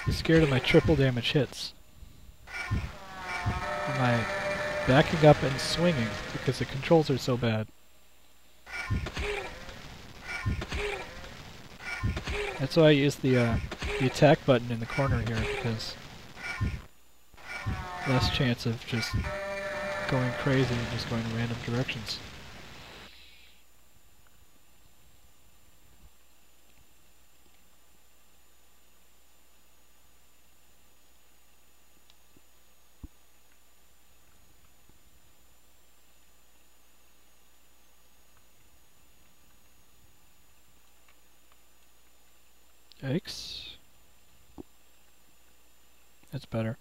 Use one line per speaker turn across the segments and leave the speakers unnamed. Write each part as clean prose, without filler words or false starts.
He's scared of my triple damage hits. Am I backing up and swinging because the controls are so bad? That's why I use the attack button in the corner here, because less chance of just going crazy and just going in random directions. Yikes. That's better.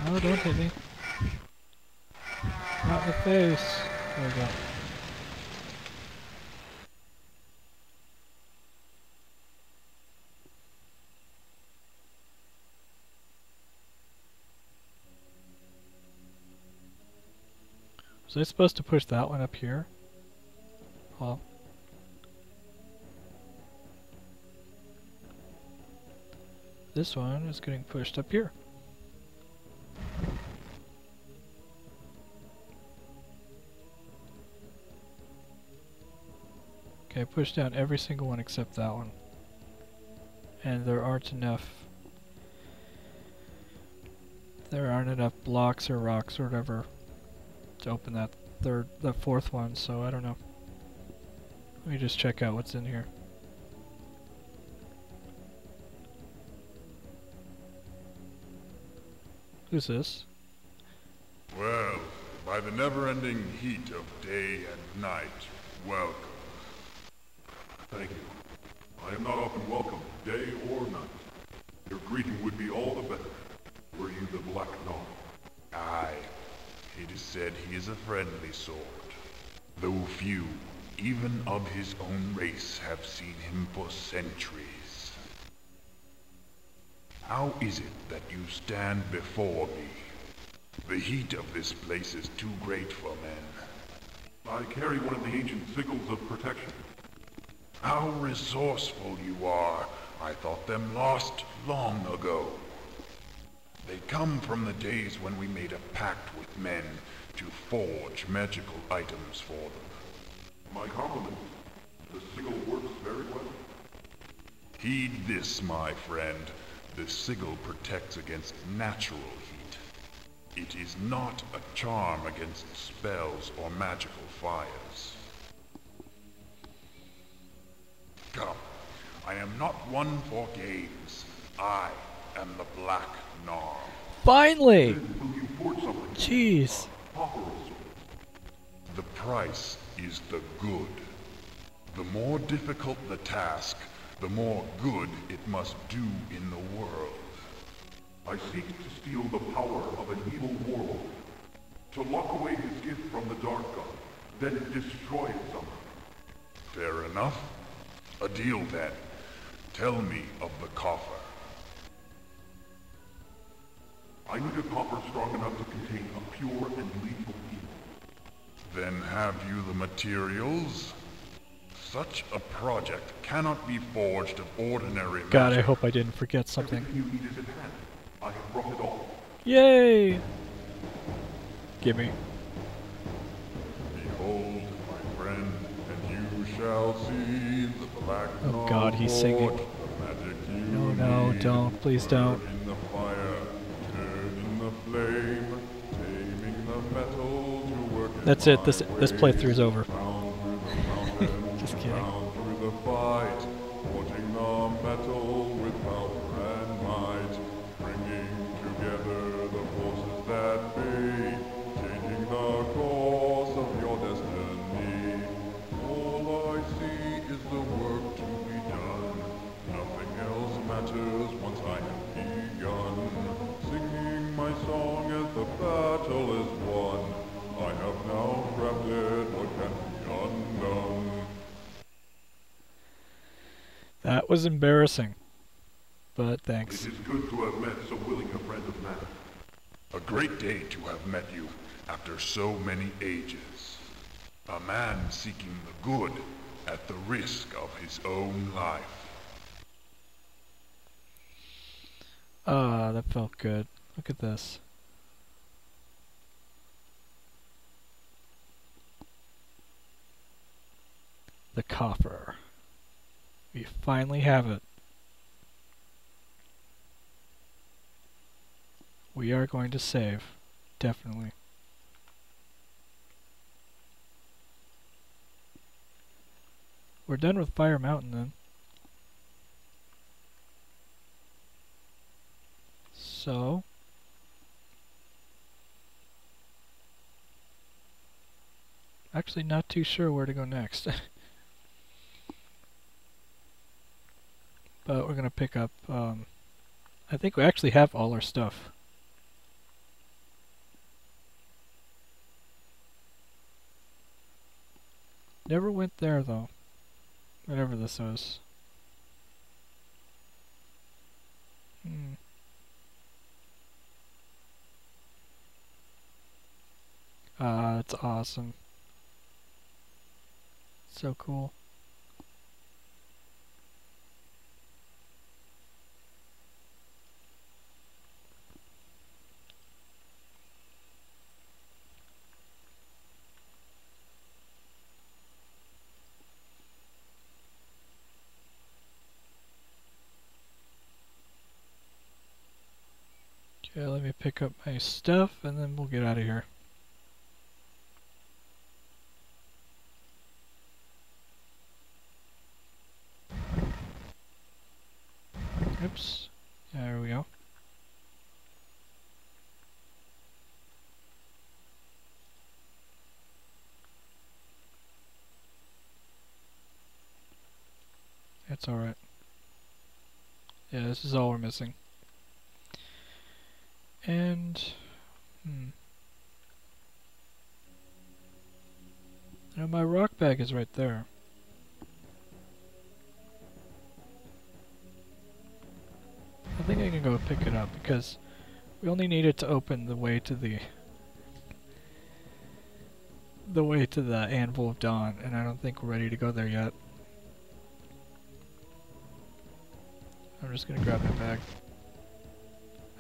Oh, don't hit me. Not in the face. There we go. Was I supposed to push that one up here? Well. This one is getting pushed up here. Okay, I pushed down every single one except that one. And there aren't enough blocks or rocks or whatever to open that fourth one, so I don't know. Let me just check out what's in here. Who's this?
Well, by the never-ending heat of day and night, welcome.
Thank you. I am not often welcome, day or night. Your greeting would be all the better, were you the Black Gnome.
Aye, it is said he is a friendly sort, though few, even of his own race, have seen him for centuries. How is it that you stand before me? The heat of this place is too great for men.
I carry one of the ancient sigils of protection.
How resourceful you are. I thought them lost long ago. They come from the days when we made a pact with men to forge magical items for them.
My compliments. The sigil works very well.
Heed this, my friend. The sigil protects against natural heat. It is not a charm against spells or magical fires. Come, I am not one for games. I am the Black Gnome.
Finally!
Will you forge something?
Jeez.
The price is the good. The more difficult the task, the more good it must do in the world.
I seek to steal the power of an evil warlord, to lock away his gift from the Dark God, then destroy it somehow.
Fair enough. A deal then. Tell me of the coffer.
I need a coffer strong enough to contain a pure and lethal evil.
Then have you the materials? Such a project cannot be forged of ordinary magic.
God, I hope I didn't forget something.
Everything you need is at hand. I have brought it all.
Yay! Gimme.
Behold, my friend, and you shall see the Black Gnome.
Oh God, he's singing.
The magic you
No,
need.
don't. Please don't.
Burn in the fire, turn in the flame, taming the metal to work in
That's it. This
my
playthrough's over.
Down through the mountains,
Just kidding.
down through the fight, forging the metal with power and might, bringing together the forces that be, changing the course of your destiny. All I see is the work to be done. Nothing else matters once I have begun. Singing my song as the battle is won. I have now crafted
That was embarrassing. But thanks.
It is good to have met so willing a friend of man. A great day to have met you after so many ages. A man seeking the good at the risk of his own life.
Ah, that felt good. Look at this. The coffer. We finally have it. We are going to save. Definitely. We're done with Fire Mountain then. So... actually not too sure where to go next. But we're gonna pick up, I think we actually have all our stuff. Never went there though. Whatever this is. Ah, that's awesome. So cool. Okay, let me pick up my stuff and then we'll get out of here. Oops. There we go. That's alright. Yeah, this is all we're missing. And... Now my rock bag is right there. I think I can go pick it up because we only need it to open the way to the Anvil of Dawn, and I don't think we're ready to go there yet. I'm just gonna grab my bag.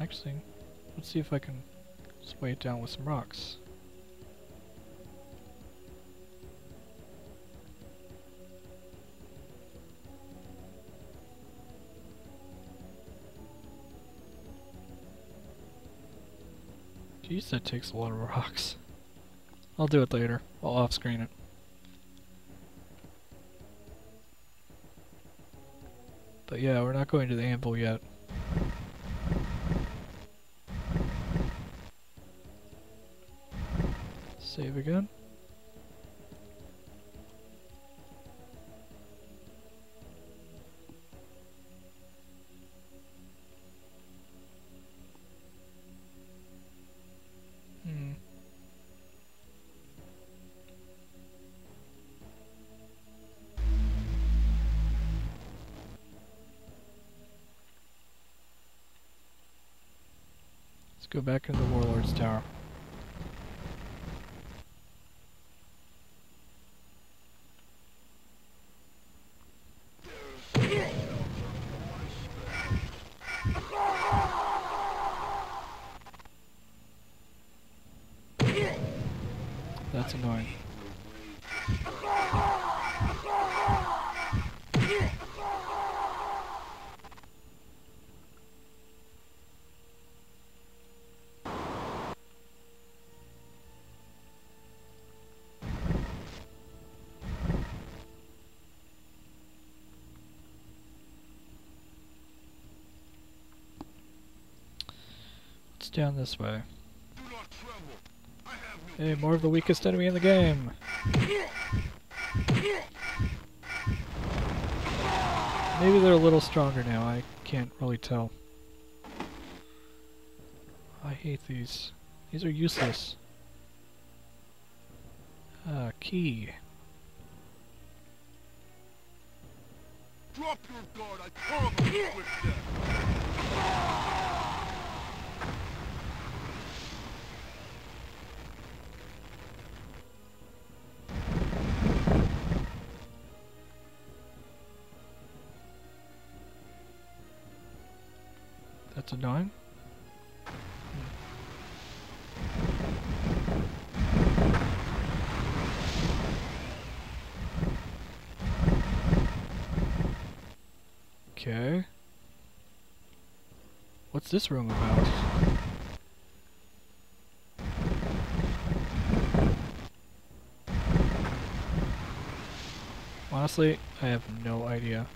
Actually, let's see if I can just weigh it down with some rocks. Jeez, that takes a lot of rocks. I'll do it later. I'll off-screen it. But yeah, we're not going to the Anvil yet. Save again. Let's go back into the Warlord's Tower. That's annoying. It's down this way. Hey, more of the weakest enemy in the game! Maybe they're a little stronger now, I can't really tell. I hate these. These are useless. Key.
Drop your guard, I promise with death!
That's annoying. Okay. What's this room about? Honestly, I have no idea.